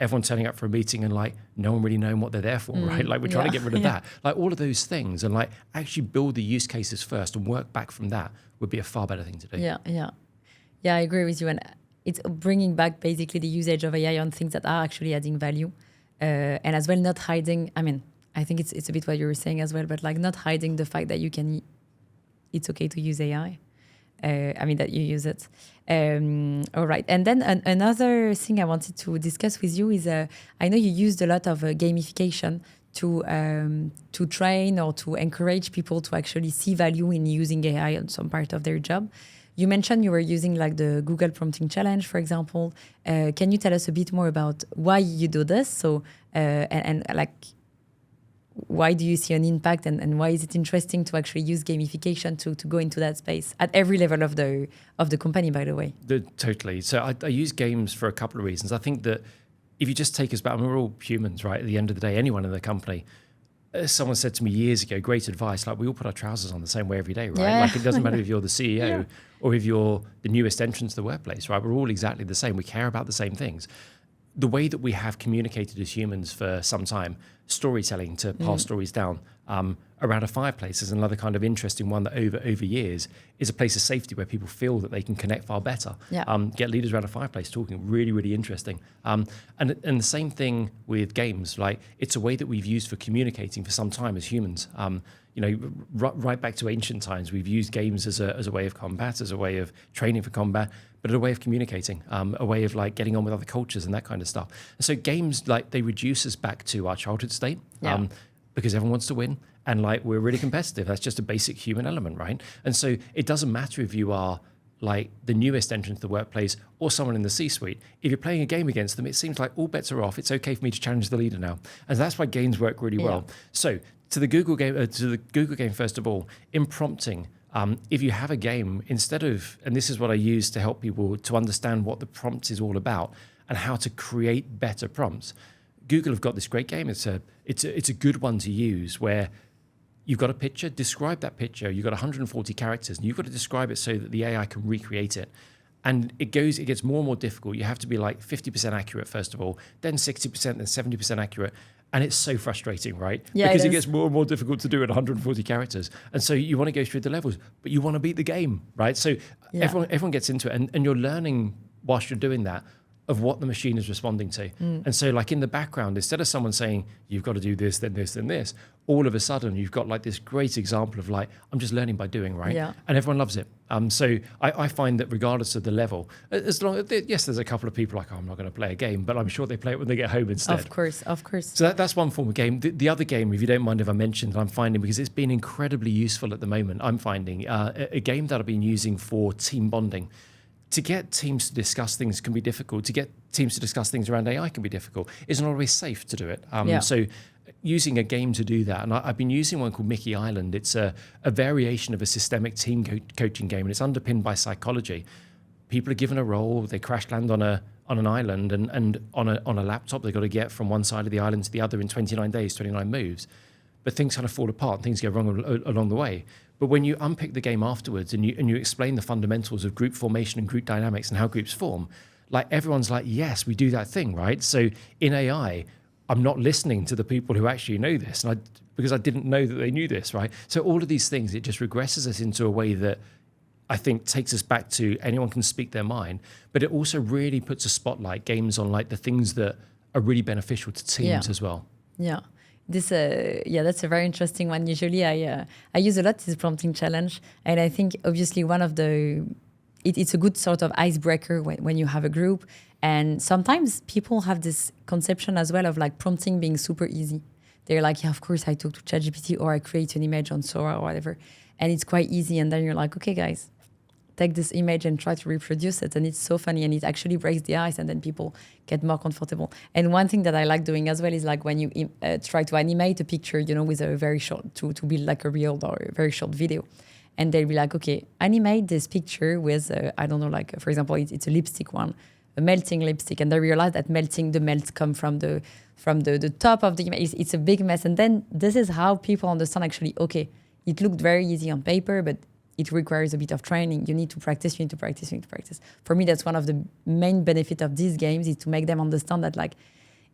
everyone turning up for a meeting and like no one really knowing what they're there for, right? Like we're trying to get rid of that. Like all of those things and like actually build the use cases first and work back from that would be a far better thing to do. Yeah, I agree with you. And it's bringing back basically the usage of AI on things that are actually adding value. And as well, not hiding, I think it's a bit what you were saying as well, but like not hiding the fact that it's okay to use AI. That you use it. All right. And then another thing I wanted to discuss with you is I know you used a lot of gamification to train or to encourage people to actually see value in using AI on some part of their job. You mentioned you were using like the Google Prompting Challenge, for example. Can you tell us a bit more about why you do this? So, and like, why do you see an impact and why is it interesting to actually use gamification to go into that space at every level of the company, by the way? Totally. So I use games for a couple of reasons. I think that if you just take us back, we're all humans, right? At the end of the day, anyone in the company, someone said to me years ago, great advice, like we all put our trousers on the same way every day, right? Yeah. Like it doesn't matter if you're the CEO or if you're the newest entrant to the workplace, right? We're all exactly the same. We care about the same things. the way that we have communicated as humans for some time, storytelling to pass stories down around a fireplace is another kind of interesting one that over years is a place of safety where people feel that they can connect far better. Get leaders around a fireplace talking, really interesting. And the same thing with games. Like, it's a way that we've used for communicating for some time as humans. Right back to ancient times, we've used games as a way of combat, as a way of training for combat, but a way of communicating, a way of like getting on with other cultures and that kind of stuff. And so games, like, they reduce us back to our childhood state because everyone wants to win. And like, we're really competitive. That's just a basic human element, right? And so it doesn't matter if you are like the newest entrant to the workplace or someone in the C-suite. If you're playing a game against them, it seems like all bets are off. It's okay for me to challenge the leader now. And that's why games work really well. So to the Google game, first of all, in prompting, if you have a game, instead of, and this is what I use to help people to understand what the prompt is all about and how to create better prompts. Google have got this great game. It's a good one to use where you've got a picture, describe that picture. You've got 140 characters, and you've got to describe it so that the AI can recreate it. And it gets more and more difficult. You have to be like 50% accurate, first of all, then 60%, then 70% accurate. And it's so frustrating, right? Yeah, because it gets more and more difficult to do at 140 characters. And so you want to go through the levels, but you want to beat the game, right? So everyone gets into it, and you're learning whilst you're doing that of what the machine is responding to. And so like in the background, instead of someone saying, you've got to do this, then this, then this, all of a sudden you've got like this great example of like, I'm just learning by doing, right? And everyone loves it. So I find that regardless of the level, as long as, yes, there's a couple of people like, oh, I'm not going to play a game, but I'm sure they play it when they get home instead. Of course. So that's one form of game. The other game, if you don't mind if I mention, that I'm finding, because it's been incredibly useful at the moment, I'm finding a game that I've been using for team bonding. To get teams to discuss things can be difficult. To get teams to discuss things around AI can be difficult. It's not always safe to do it. So using a game to do that, and I've been using one called Mickey Island. It's a variation of a systemic team coaching game, and it's underpinned by psychology. People are given a role, they crash land on an island, and on a laptop, they've got to get from one side of the island to the other in 29 days, 29 moves. But things kind of fall apart, things go wrong along the way. But when you unpick the game afterwards and you explain the fundamentals of group formation and group dynamics and how groups form, like everyone's like, yes, we do that thing, right? So in AI, I'm not listening to the people who actually know this, because I didn't know that they knew this, right? So all of these things, it just regresses us into a way that I think takes us back to anyone can speak their mind, but it also really puts a spotlight, games on like the things that are really beneficial to teams as well. Yeah. That's a very interesting one. Usually I use a lot this prompting challenge, and I think obviously one of it's a good sort of icebreaker when you have a group. And sometimes people have this conception as well of like prompting being super easy. They're like, yeah, of course I talk to ChatGPT or I create an image on Sora or whatever, and it's quite easy. And then you're like, okay guys, take this image and try to reproduce it. And it's so funny, and it actually breaks the ice, and then people get more comfortable. And one thing that I like doing as well is like when you try to animate a picture, with a very short, to build like a reel or a very short video. And they'll be like, okay, animate this picture with, I don't know, like, for example, it's a lipstick one, a melting lipstick. And they realize that the melts come from the top of the image. It's a big mess. And then this is how people understand actually, okay, it looked very easy on paper, but it requires a bit of training. You need to practice. For me, that's one of the main benefits of these games, is to make them understand that like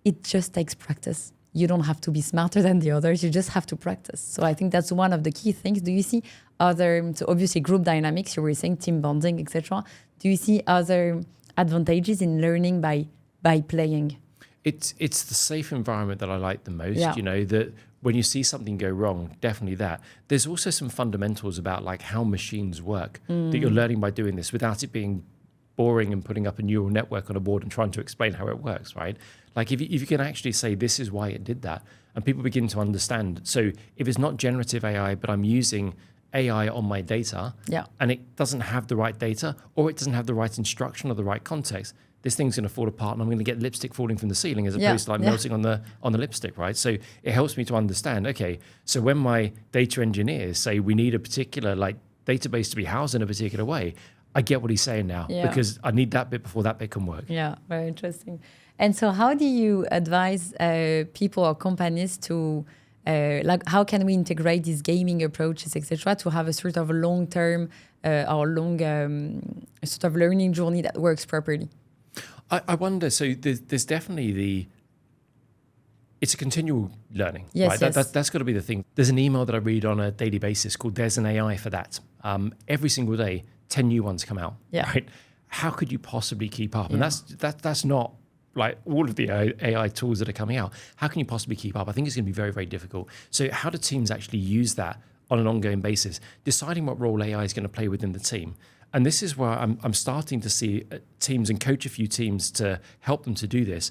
it just takes practice. You don't have to be smarter than the others. You just have to practice. So I think that's one of the key things. Do you see so obviously group dynamics, you were saying team bonding, etc. Do you see other advantages in learning by playing? It's the safe environment that I like the most, that when you see something go wrong, definitely that. There's also some fundamentals about like how machines work that you're learning by doing this without it being boring and putting up a neural network on a board and trying to explain how it works, right? Like if you can actually say, this is why it did that, and people begin to understand. So if it's not generative AI, but I'm using AI on my data, and it doesn't have the right data, or it doesn't have the right instruction or the right context, this thing's going to fall apart, and I'm going to get lipstick falling from the ceiling as opposed to like melting on the lipstick, right? So it helps me to understand, okay, so when my data engineers say we need a particular like database to be housed in a particular way, I get what he's saying now because I need that bit before that bit can work. Yeah, very interesting. And so how do you advise people or companies to, how can we integrate these gaming approaches, etc., to have a sort of long-term or long sort of learning journey that works properly? I wonder, so there's definitely it's a continual learning, Yes, right? yes. That's got to be the thing. There's an email that I read on a daily basis called "There's an AI for that." Every single day, 10 new ones come out, Yeah. right? How could you possibly keep up? Yeah. And that's not like all of the AI tools that are coming out. How can you possibly keep up? I think it's going to be very, very difficult. So how do teams actually use that on an ongoing basis? Deciding what role AI is going to play within the team. And this is where I'm starting to see teams and coach a few teams to help them to do this.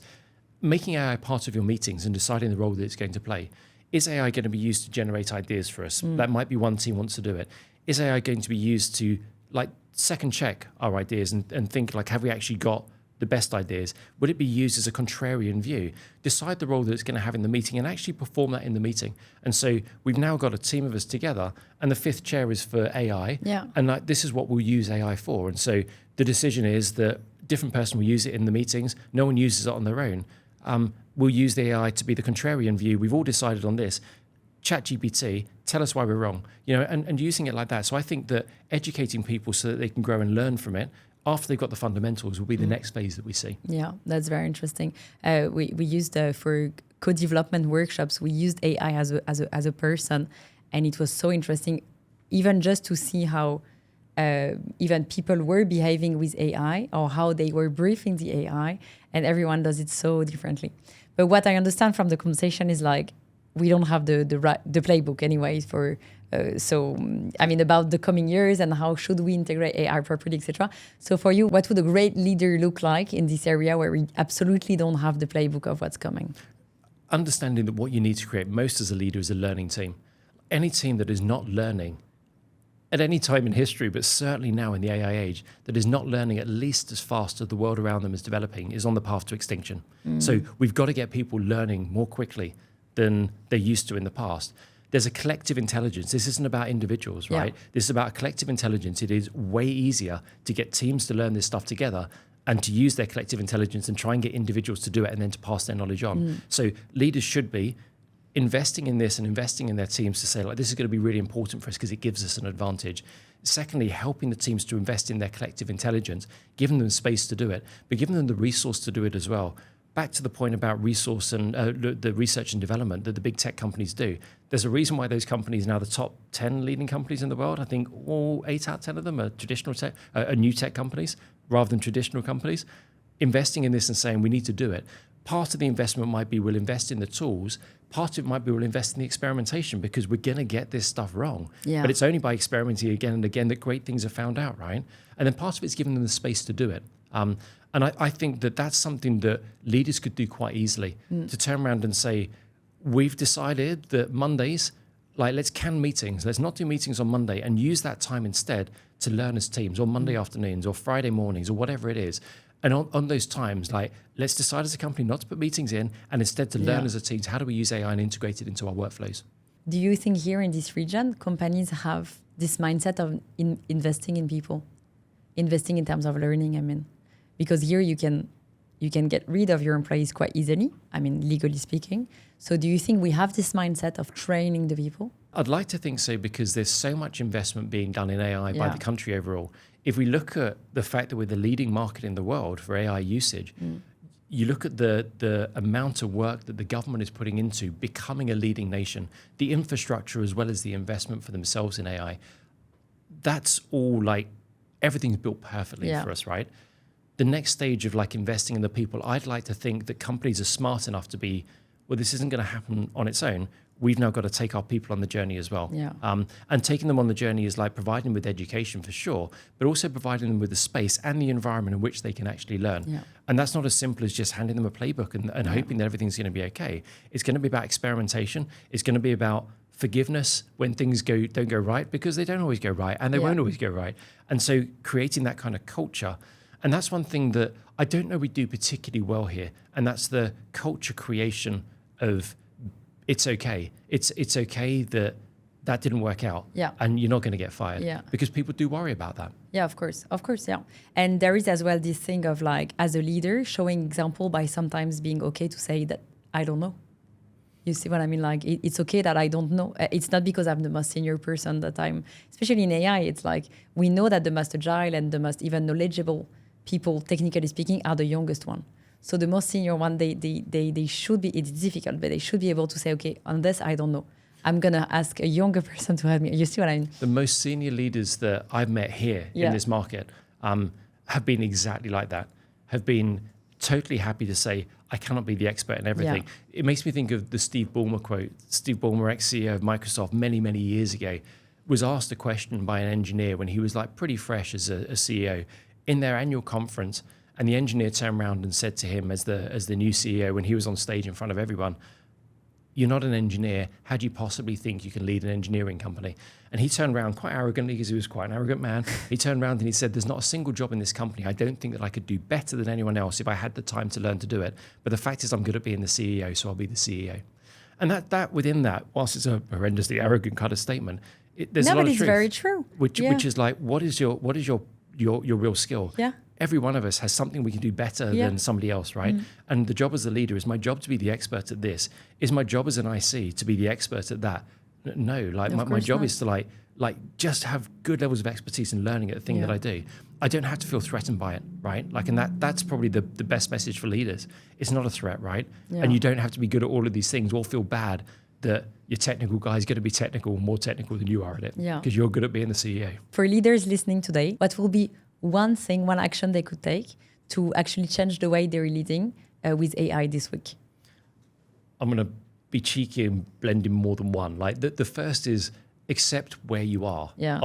Making AI part of your meetings and deciding the role that it's going to play. Is AI going to be used to generate ideas for us? That might be one team wants to do it. Is AI going to be used to like second check our ideas and think like, have we actually got the best ideas? Would it be used as a contrarian view? Decide the role that it's going to have in the meeting and actually perform that in the meeting. And so we've now got a team of us together, and the fifth chair is for AI. Yeah. And like, this is what we'll use AI for. And so the decision is that different person will use it in the meetings. No one uses it on their own. We'll use the AI to be the contrarian view. We've all decided on this. ChatGPT, tell us why we're wrong, and using it like that. So I think that educating people so that they can grow and learn from it after they've got the fundamentals will be the next phase that we see. Yeah, that's very interesting. We used for co-development workshops, we used AI as a person, and it was so interesting, even just to see how even people were behaving with AI or how they were briefing the AI, and everyone does it so differently. But what I understand from the conversation is like we don't have the playbook anyways for. About the coming years and how should we integrate AI properly, etc. So for you, what would a great leader look like in this area where we absolutely don't have the playbook of what's coming? Understanding that what you need to create most as a leader is a learning team. Any team that is not learning at any time in history, but certainly now in the AI age, that is not learning at least as fast as the world around them is developing is on the path to extinction. So we've got to get people learning more quickly than they used to in the past. There's a collective intelligence. This isn't about individuals, right? Yeah. This is about a collective intelligence. It is way easier to get teams to learn this stuff together and to use their collective intelligence and try and get individuals to do it and then to pass their knowledge on. So leaders should be investing in this and investing in their teams to say, like, this is going to be really important for us because it gives us an advantage. Secondly, helping the teams to invest in their collective intelligence, giving them space to do it, but giving them the resource to do it as well. Back to the point about resource and the research and development that the big tech companies do. There's a reason why those companies are now the top 10 leading companies in the world. I think all 8 out of 10 of them are traditional tech, are new tech companies rather than traditional companies. Investing in this and saying we need to do it. Part of the investment might be we'll invest in the tools. Part of it might be we'll invest in the experimentation because we're going to get this stuff wrong. Yeah. But it's only by experimenting again and again that great things are found out, right? And then part of it's giving them the space to do it. And I think that that's something that leaders could do quite easily, to turn around and say, we've decided that Mondays, like, let's can meetings. Let's not do meetings on Monday and use that time instead to learn as teams, or Monday afternoons or Friday mornings or whatever it is. And on those times, like, let's decide as a company not to put meetings in and instead to learn as a team. How do we use AI and integrate it into our workflows? Do you think here in this region, companies have this mindset of investing in people, investing in terms of learning, I mean? Because here you can get rid of your employees quite easily, I mean, legally speaking. So do you think we have this mindset of training the people? I'd like to think so, because there's so much investment being done in AI by the country overall. If we look at the fact that we're the leading market in the world for AI usage, you look at the amount of work that the government is putting into becoming a leading nation, the infrastructure as well as the investment for themselves in AI, that's all like, everything's built perfectly for us, right? The next stage of like investing in the people, I'd like to think that companies are smart enough to be, well, this isn't going to happen on its own. We've now got to take our people on the journey as well. Yeah. And taking them on the journey is like providing them with education for sure, but also providing them with the space and the environment in which they can actually learn. Yeah. And that's not as simple as just handing them a playbook and hoping that everything's going to be okay. It's going to be about experimentation. It's going to be about forgiveness when things don't go right, because they don't always go right and they won't always go right. And so creating that kind of culture. And that's one thing that I don't know we do particularly well here, and that's the culture creation of it's okay. It's okay that didn't work out, and you're not going to get fired, because people do worry about that. Yeah, of course, yeah. And there is as well this thing of like, as a leader, showing example by sometimes being okay to say that I don't know. You see what I mean? Like, it's okay that I don't know. It's not because I'm the most senior person that I'm, especially in AI, it's like we know that the most agile and the most even knowledgeable people, technically speaking, are the youngest one. So the most senior one, they should be, it's difficult, but they should be able to say, okay, on this, I don't know. I'm going to ask a younger person to help me. You see what I mean? The most senior leaders that I've met here in this market have been exactly like that, have been totally happy to say, I cannot be the expert in everything. Yeah. It makes me think of the Steve Ballmer quote. Steve Ballmer, ex-CEO of Microsoft, many, many years ago, was asked a question by an engineer when he was like pretty fresh as a CEO in their annual conference. And the engineer turned around and said to him as the new CEO, when he was on stage in front of everyone, you're not an engineer. How do you possibly think you can lead an engineering company? And he turned around quite arrogantly, because he was quite an arrogant man. He turned around and he said, there's not a single job in this company I don't think that I could do better than anyone else if I had the time to learn to do it. But the fact is I'm good at being the CEO, so I'll be the CEO. And that within that, whilst it's a horrendously arrogant kind of statement, there's a lot of truth. But it's very true. Which is like, what is your real skill? Yeah. Every one of us has something we can do better than somebody else, right? And the job as a leader, is my job to be the expert at this? Is my job as an IC to be the expert at that? No, like my job is to like just have good levels of expertise in learning at the thing that I do. I don't have to feel threatened by it, right? Like, and that's probably the best message for leaders. It's not a threat, right? Yeah. And you don't have to be good at all of these things or feel bad that your technical guy is going to be more technical than you are at it, because you're good at being the CEO. For leaders listening today, what will be one action they could take to actually change the way they're leading with AI this week? I'm going to be cheeky and blend in more than one. Like the first is accept where you are. Yeah.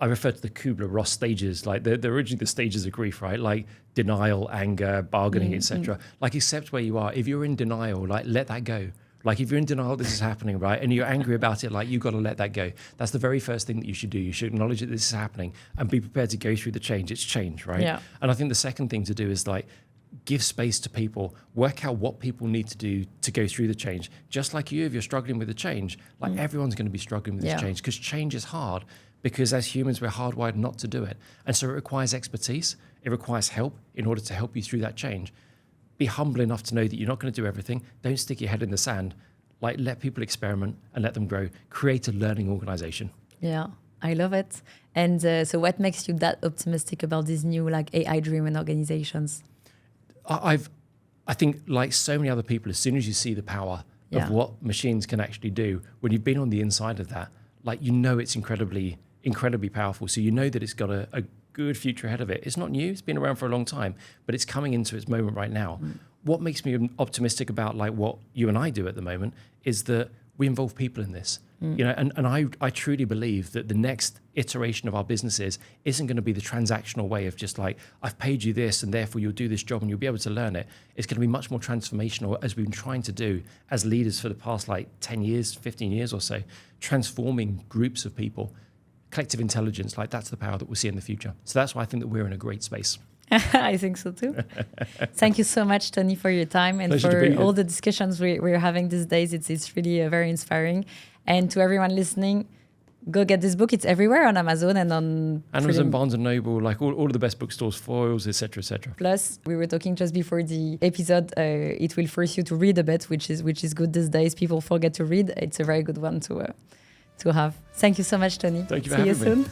I refer to the Kubler-Ross stages, like they're originally the stages of grief, right? Like denial, anger, bargaining, etc. Like accept where you are. If you're in denial, like let that go. Like if you're in denial, this is happening, right? And you're angry about it, like you've got to let that go. That's the very first thing that you should do. You should acknowledge that this is happening and be prepared to go through the change. It's change, right? Yeah. And I think the second thing to do is like give space to people, work out what people need to do to go through the change. Just like you, if you're struggling with the change, like everyone's going to be struggling with this change, because change is hard, because as humans, we're hardwired not to do it. And so it requires expertise. It requires help in order to help you through that change. Be humble enough to know that you're not going to do everything. Don't stick your head in the sand. Like let people experiment and let them grow. Create a learning organization. Yeah, I love it. And so what makes you that optimistic about these new like AI-driven organizations? I think like so many other people, as soon as you see the power of what machines can actually do, when you've been on the inside of that, like you know it's incredibly powerful. So you know that it's got a good future ahead of it. It's not new, it's been around for a long time, but it's coming into its moment right now. What makes me optimistic about like what you and I do at the moment is that we involve people in this. You know, and I truly believe that the next iteration of our businesses isn't going to be the transactional way of just like, I've paid you this and therefore you'll do this job and you'll be able to learn it. It's going to be much more transformational, as we've been trying to do as leaders for the past like 10 years, 15 years or so, transforming groups of people, collective intelligence, like that's the power that we'll see in the future. So that's why I think that we're in a great space. I think so too. Thank you so much, Tony, for your time and Pleasure for all the discussions we're having these days. It's really very inspiring. And to everyone listening, go get this book. It's everywhere on Amazon and on Amazon, Barnes & Noble, like all of the best bookstores, Foils, etc., etc. Plus, we were talking just before the episode, it will force you to read a bit, which is good these days. People forget to read. It's a very good one to have. Thank you so much, Tony. Thank you for having me. See you soon.